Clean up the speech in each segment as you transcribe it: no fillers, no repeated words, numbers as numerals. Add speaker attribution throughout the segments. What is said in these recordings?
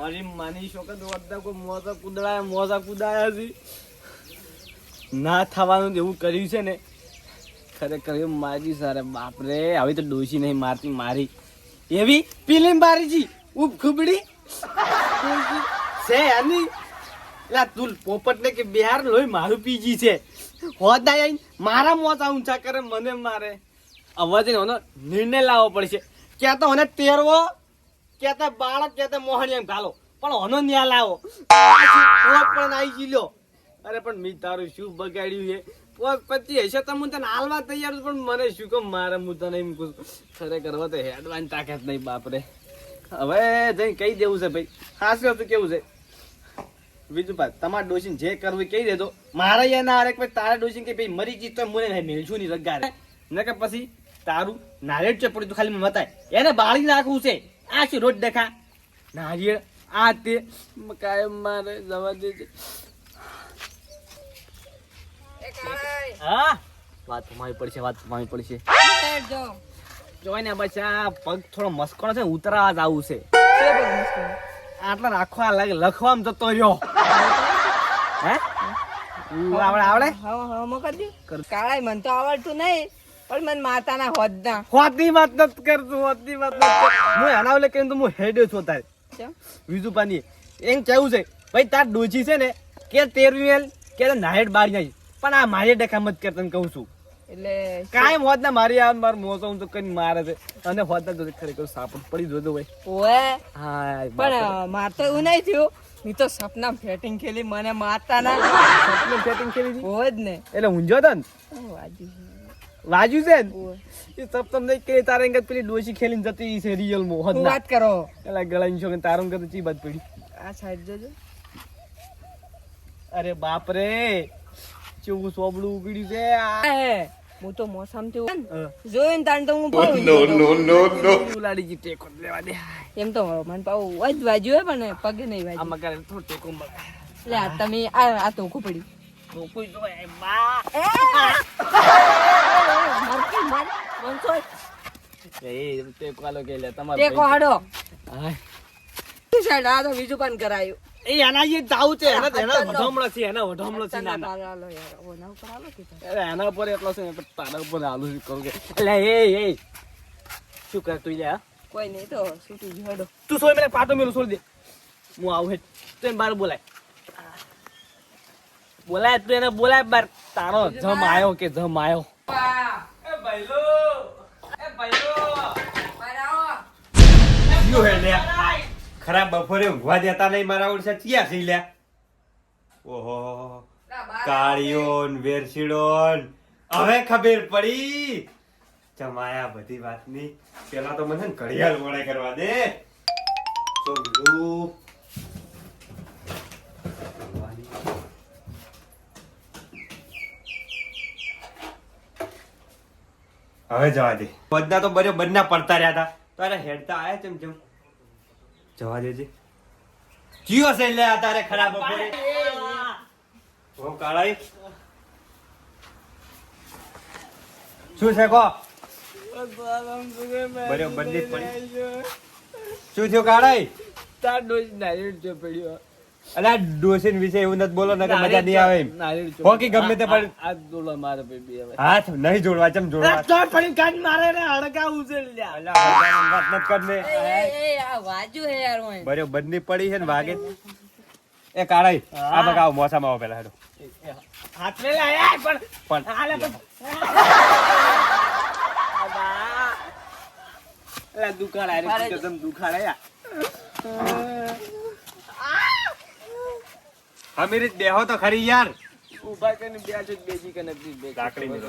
Speaker 1: મારી માની શોકત વધતા કોઈ મોજા કુદાયા છે ના થવાનું એવું કર્યું છે ને ખરેખર એવું મારી સારે બાપરે હવે તો ડોશી નહીં મારતી મારી એવી પીલીમ બારીજી ઉપ ખુબડી છે આની લા તું પોપટ ને કે બિહાર લોહી મારું પીજી છે હોદાય મારા મોતા ઊંચા કરે મને મારે અવાજ એનો નિર્ણય લાવવો પડશે ક્યાં તો મને તેરવો ક્યાં તો બાળક ક્યાં તો મોહણી એમ ઘાલો પણ ઓનો ન્યા લાવો પણ આવી ગયો અરે પણ મી તારું શું બગાડ્યું છે પછી હશે તો હું તને હાલવા તૈયાર છું પણ મને શું કહું મારે હું તને એમ કહું ખરેખર હવે તો હેડવાની તાકાત નહીં બાપરે હવે જઈને કહી દેવું છે ભાઈ ખાસ તો કેવું છે બીજું ભાઈ તમારે ડોસીને જે કરવું કહી દેજો મારે યા ના અરે ભાઈ તારા ડોસીને કે ભાઈ મરી ગઈ તો મને મેળશું નહીં રગારે ને કે પછી તારું નારિયેળ ચપડી તો ખાલી મતાય એને બાળી નાખવું છે આ શું રોજ દેખા નારિયેળ આ તે કાયમ મારે જવા દે છે હા વાત મારી પડશે જોઈ ને બસ આ પગ થોડો મસ્કોણો છે ઉતરા જ આવું છે આટલા રાખવા લાગે લખવામાં જતો રહ્યો હે આવડે
Speaker 2: કાળાય મને તો આવડતું નહીં પણ મને માતાના હોદના
Speaker 1: હોદની વાત નથી કરતું હું એના ઓલે કહ્યું તો હું હેડ્યો છું તારે બીજું પાણી એમ કેવું છે ભાઈ તાર ડોચી છે ને કે 13 કે નાહેડ બાર જાય પણ આ મારી ડેખા મત કર તને કહું છું
Speaker 2: એટલે
Speaker 1: કાયમ હોદ ના મારી આવે માર મોસો હું તો કઈ મારે છે અને હોદ ના જોડે ખરેખર સાપડ પડી જોજો ભાઈ
Speaker 2: ઓએ
Speaker 1: હા
Speaker 2: પણ માર તો એવું નહીં થયું ની તો સપના ફેટિંગ ખેલી મને માતાના
Speaker 1: સપનું સેટિંગ કરી દી
Speaker 2: હોય જ ને
Speaker 1: એટલે ઊંઝો તો ને વાજુ છે ને એ સપ તમને કે તારે અંગત પેલી ડોશી ખેલીને જતી છે રિયલ મો હોદ ના
Speaker 2: વાત કરો
Speaker 1: એલા ગળાની છોકરી તારું અંગત ચી બાત પડી
Speaker 2: આ સાઈડ જોજો
Speaker 1: અરે બાપ રે ચેવું સોબડું ઉગડ્યું છે
Speaker 2: હું તો મોસમ થી જોઈને તાણ તો હું
Speaker 1: ઉલાડી જી ટેકો લેવા દે
Speaker 2: એમ તો મને પાઉ જ વાજ્યું હે પણ પગે નહીં વાજ્યું
Speaker 1: આમાં કરે થોડો ટેકો મળે
Speaker 2: એટલે આ તમે આ તો પડી
Speaker 1: કોઈ જો બા એ ટેકો આલો કે લે તમારે
Speaker 2: ટેકો હાડો
Speaker 1: હા
Speaker 2: સાઈડ આ તો બીજું પણ કરાયું
Speaker 1: એ એના જે જાવ છે એના વઢમણો છે એના વઢમણો છે નાના
Speaker 2: હાલો યાર ઓના ઉપર હાલો કે
Speaker 1: અરે એના ઉપર એટલો છે પણ તારા ઉપર આલુ કરું કે એટલે એ શું કર તું લે
Speaker 2: કોઈ નહીં તો છૂટી ગયો હાડો
Speaker 1: તું સોય મને પાટો મેલું છોડી દે હું આવું હે તું બાર બોલાય તું એને બોલાય બાર તારો જમ આયો કે જમ આયો એ ભાઈલો
Speaker 3: શું હે લે ખરાબ બપોરે ઊંઘવા દેતા નહીં મારા ઓળશે ક્યાં છે લે ઓહો કાળિયોન વેરશીડોન હવે ખબર પડી જમાયા બધી વાતની પેલા તો મને ઘડિયાળ વળે કરવા દે તો બીજું હવે જવા દે બધા તો બરો બંને પડતા રહ્યા હતા તારે હેડતા આયા ચમ જવા દેજે જીઓ છે લે આ તારે ખરાબ બપોરે ઓ કાળાઈ શું છે કો બરો બંને પડી શું થયું કાળાઈ
Speaker 1: તાર ડોજ નારિયેળ જો પડ્યો
Speaker 3: અલા ડોસીન વિશે એવું નથી બોલો ને કે મજા નહીં આવે હોકી ગમે તે પણ
Speaker 1: આ દોલો મારે બેબી હવે
Speaker 3: હાથ નહીં જોડવા ચમ જોડવા
Speaker 1: તો પડી કાઢ મારે ને હડકા ઉછેલ લ્યા
Speaker 3: અલા હળગાવાની વાત નત કરને
Speaker 2: આ વાજુ હે યાર ઓય
Speaker 3: બરો બંને પડી છે ને વાગે એ કાળાઈ આ બગાવ મોસામાં આવો પેલા હેડો
Speaker 1: હાથ લે આયા પણ હાલે પણ અલા દુકાળ આરે કદમ દુખાડે યા
Speaker 3: અમીર બેહો તો ખરી યાર
Speaker 1: ઉભા કરીને બે છે બેજી કે નથી બે
Speaker 3: લાકડી મેલો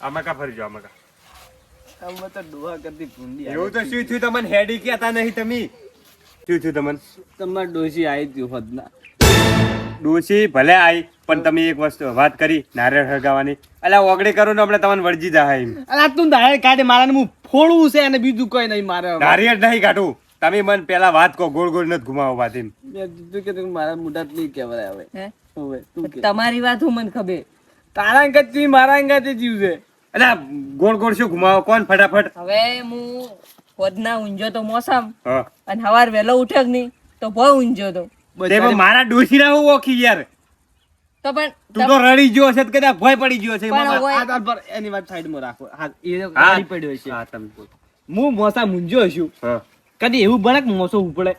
Speaker 3: આમાં કા ફરી જાવ આમાં કા
Speaker 1: અમે તો ડોહા કરતી ભૂંડી
Speaker 3: એવું તો શું થયું તમને હેડી કહેતા નહીં તમે શું થયું તમને
Speaker 1: તમાર ડોશી આવી હતી હોદના
Speaker 3: ડોશી ભલે આવી પણ તમે એક વસ્તુ વાત કરી નારિયેળ હળગાવાની અલા ઓગળી કરો ને આપણે તમને વળજી જાય એમ
Speaker 1: અલા તું નારિયેળ કાઢે મારાને હું ફોડવું છે અને બીજું કોઈ નહીં મારે
Speaker 3: નારિયેળ નહીં કાઢું તમે મને પેલા વાત કહો ગોળ ગોળ નથી ઘુમાવો વાત એમ
Speaker 1: મેં કીધું કે તું મારા મોઢા નહીં કહેવાય હવે
Speaker 2: હે
Speaker 1: હવે તું કે
Speaker 2: તમારી વાત હું મને ખબર
Speaker 1: તારા અંગત જી મારા અંગત જીવ છે
Speaker 3: અલા ગોળ ગોળ શું ઘુમાવો કોણ ફટાફટ
Speaker 2: હવે હું હોદના ઊંઝો તો મોસમ
Speaker 3: હા
Speaker 2: અને સવાર વહેલો ઉઠ્યો જ નહીં તો બહુ ઊંઝો તો
Speaker 3: તેમાં મારા ડોશીના હું ઓળખી યાર
Speaker 2: તો પણ
Speaker 3: તું તો રડી ગયો છે તો કદાચ ભય પડી ગયો છે
Speaker 2: પણ
Speaker 3: મામા.
Speaker 2: હોય-
Speaker 1: આધાર પર એની વાત સાઈડમાં રાખો. હા, એ
Speaker 3: હા.
Speaker 1: ગાડી પડ્યો છે.
Speaker 3: હા, તમે બોલો.
Speaker 1: હું મોસા મૂંઝ્યો છું.
Speaker 3: હા.
Speaker 1: કદી એવું બને કે મોસો ઉપડે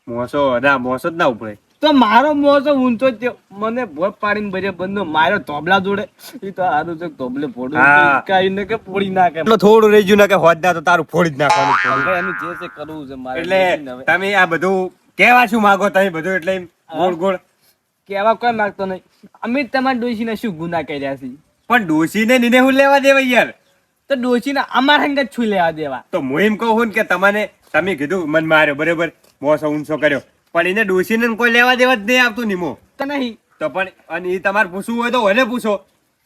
Speaker 3: મોસો જ ના ઉપડે.
Speaker 1: તો મારો મોસો ઊંચો જ થયો. મને ભોગ પાડીને ભર્યો બંધો માર્યો તોબલા જોડે. ઈ તો હારું છે કે તોબલે ફોડું
Speaker 3: હા.
Speaker 1: કાઈને કે ફોડી નાખે.
Speaker 3: એટલું થોડું રહી ગયું ને કે હોદ ના તો તારું ફોડી જ નાખવાનું છે.
Speaker 1: હવે એનું જે છે કરવું છે મારે.
Speaker 3: એટલે
Speaker 1: હવે
Speaker 3: તમે આ બધું કેવા શું માંગો તમે બધું એટલે એમ ગોળ ગોળ
Speaker 1: કહેવા કોઈ માંગતો નહીં. અમે તમારા ડોશીને શું ગુનાહ કર્યા છે?
Speaker 3: પણ ડોશીને નીને હું લેવા દેવા યાર.
Speaker 1: તો ડોશીને અમારા હંગ જ છું લેવા દેવા.
Speaker 3: તો હું એમ કહું છું ને કે તમે કીધું મન માર્યો બરોબર મોસો ઊંચો કર્યો પણ એને ડોશીને કોઈ લેવા દેવા જ નહીં આવતું નીમો
Speaker 1: તો નહીં.
Speaker 3: તો પણ અને એ તમારે પૂછવું હોય તો મને પૂછો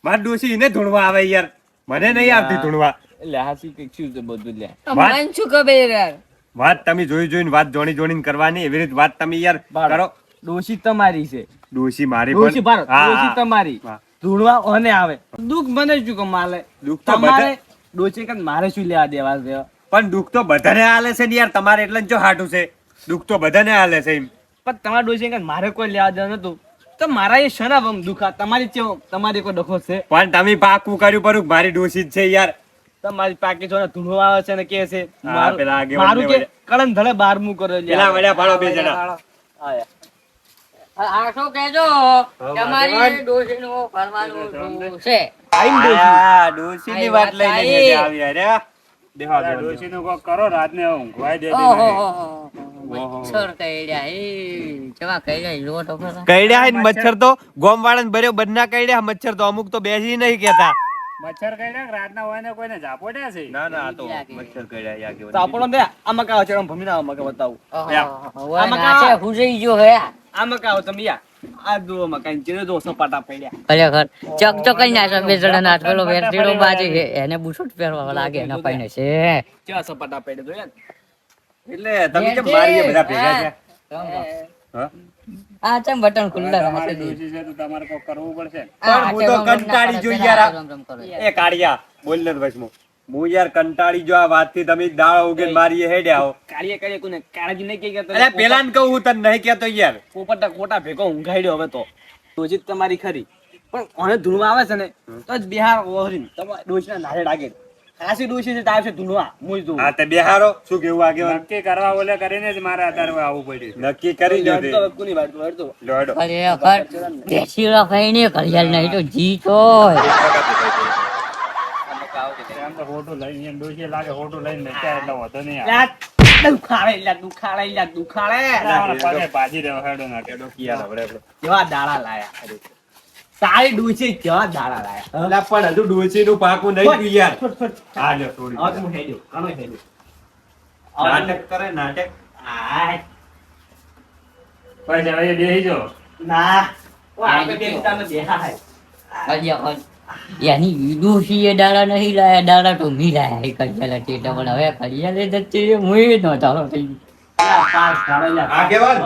Speaker 3: મારી ડોશી એને ધૂણવા આવે યાર મને નહીં આવતી ધૂણવા.
Speaker 1: એટલે હાસી કંઈક શું છે બધું લે.
Speaker 2: મને શું ખબર યાર
Speaker 3: વાત તમે જોઈને વાત જોણીને કરવાની એવી રીતે વાત તમે યાર કરો.
Speaker 1: ડોશી તમારી છે.
Speaker 3: ડોશી મારી
Speaker 1: ડોશી
Speaker 3: પણ
Speaker 1: બારો, ડોશી તમારી.
Speaker 3: હા.
Speaker 1: ધૂળવા ઓને આવે. દુઃખ મને શું કે માલે?
Speaker 3: દુઃખ તો
Speaker 1: તમારે ડોશી કે મારે શું લેવા દેવા છે?
Speaker 3: પણ દુઃખ તો બધાને હાલે છે ને યાર તમારે એટલે જ જો હાટું છે દુઃખ તો બધાને હાલે છે એમ.
Speaker 1: પણ તમારા ડોશી કે મારે કોઈ લેવા દેવા નતું તો મારા એ શના વમ દુખા તમારી ચેવો તમારી કોઈ ડખો છે?
Speaker 3: પણ તમે પાકું કર્યું પરું કે મારી ડોશી જ છે યાર.
Speaker 1: તમારી પાકી છો ને ધૂળવા આવે છે ને કે છે
Speaker 3: હા, પેલા આગેવાન
Speaker 1: મારું
Speaker 3: ને
Speaker 1: કે કળમ ધડે બારમું કરે લે.
Speaker 3: પેલા વડ્યા ભાડો બે જણા.
Speaker 1: આયા.
Speaker 2: આ શું કહેજો તમારી ડોશીનું ફરવાનું છે
Speaker 1: આઈન ડોશી.
Speaker 3: આ ડોશીની વાત લઈને
Speaker 2: આઈ.
Speaker 3: જ આવી અરે દેવા દો.
Speaker 4: ડોશીનું કોક કરો રાતને ઊંઘવાય દે
Speaker 2: ઓહો મચ્છર કઈડ્યા એ કેવા કઈડ્યા લો તો ખરા.
Speaker 3: કઈડ્યા હે ને મચ્છર તો ગોમ વાળાને ભર્યો બન્ના કઈડ્યા મચ્છર તો અમુક તો બેસી નહીં કેતા.
Speaker 4: મચ્છર કઈડા રાતના હોય ને કોઈને ઝાપોડ્યા છે
Speaker 3: ના ના આ તો મચ્છર કઈડ્યા યા
Speaker 1: તો
Speaker 3: કેવું.
Speaker 1: આપણો દે આમાં કાવ છે ભમીને આમાં કે બતાવું.
Speaker 2: ઓહો, નાચે હુજઈ ગયો હે
Speaker 1: આમાં કાવ તમે યા આ દો મકાન ચેરે દો સપાટા પડ્યા.
Speaker 5: ખરેખર ચકચક ના બે જણા ના પેલો વેરતીડો બાજી છે એને બુશૂટ પહેરવા લાગે એના પાઈને છે
Speaker 1: કેવા સપાટા પડ્યા જોયા ને?
Speaker 3: એટલે તમે કેમ મારીએ બધા ભેગા છે હા?
Speaker 5: આ ચમ બટન ખુલ્લા
Speaker 4: તમારી
Speaker 5: રાખે
Speaker 4: ડોશી છે તો તમારે કોક કરવું પડશે ને.
Speaker 3: પણ હું તો કંટાળી જોઈ યાર આ- એ કાળિયા બોલ ને વચમાં હું યાર કંટાળી જો આ વાતથી તમે દાળ ઉગે મારીએ હેડ્યા હો.
Speaker 1: કાળીએ કાળીએ કોને કાળજી નહીં કે કે
Speaker 3: અરે પેલા ને કહું હું તને નહીં કહેતો યાર.
Speaker 1: પોપટા કોટા ભેગો ઊંઘાડ્યો હવે તો ડોશી તમારી ખરી પણ ઓને ધૂણવા આવે છે ને તો જ બિહાર ઓહરીને તમારે ડોશીના નારે લાગે ખાસી ડોશી છે તાર છે ધૂણવા મુજ દઉં
Speaker 3: હા તે બેહારો શું કેવું આગેવાન
Speaker 4: નક્કી કરવા ઓલે કરીને જ મારે અત્યારે આવવું પડ્યું
Speaker 3: નક્કી કરી જો તે
Speaker 1: કોની વાત તો હડતો
Speaker 3: લોડો
Speaker 5: ખરેખર બેસી રખાય ને ઘડિયાળ નહીં તો જીત હોય
Speaker 4: એમ તો હોટું લઈને એમ ડોશી લાગે હોટું લઈને બેઠા એટલે વધુ નહીં આવે.
Speaker 1: દુખાડે
Speaker 4: તમારા પગે ભાજી રહ્યો હેડો ના કે.
Speaker 3: યાર હવે આપણે.
Speaker 1: કેવા દાડા લાયા તારી ડોશી કેવા દાડા લાયા
Speaker 3: અલા પણ હજુ ડોશીનું પાકું નહીં થયું યાર. હા લ્યો થોડી
Speaker 1: હવે તું હેડ્યો કાનો હેડ્યો
Speaker 3: નાટક કરે નાટક.
Speaker 1: આય
Speaker 4: પછી હવે બેસી જાઓ.
Speaker 1: ના ઓ આપણે બે તાને બેહાય
Speaker 5: એની ડોશી એ દાડા નહીં લાયા દાડા તો મી લાયા એ ઘડિયાળ હતી એટલે પણ હવે ઘડિયાળ જતી હું નો ચાલો થઈ ગયું
Speaker 1: પાસ કાઢો લ્યા
Speaker 3: આગેવાન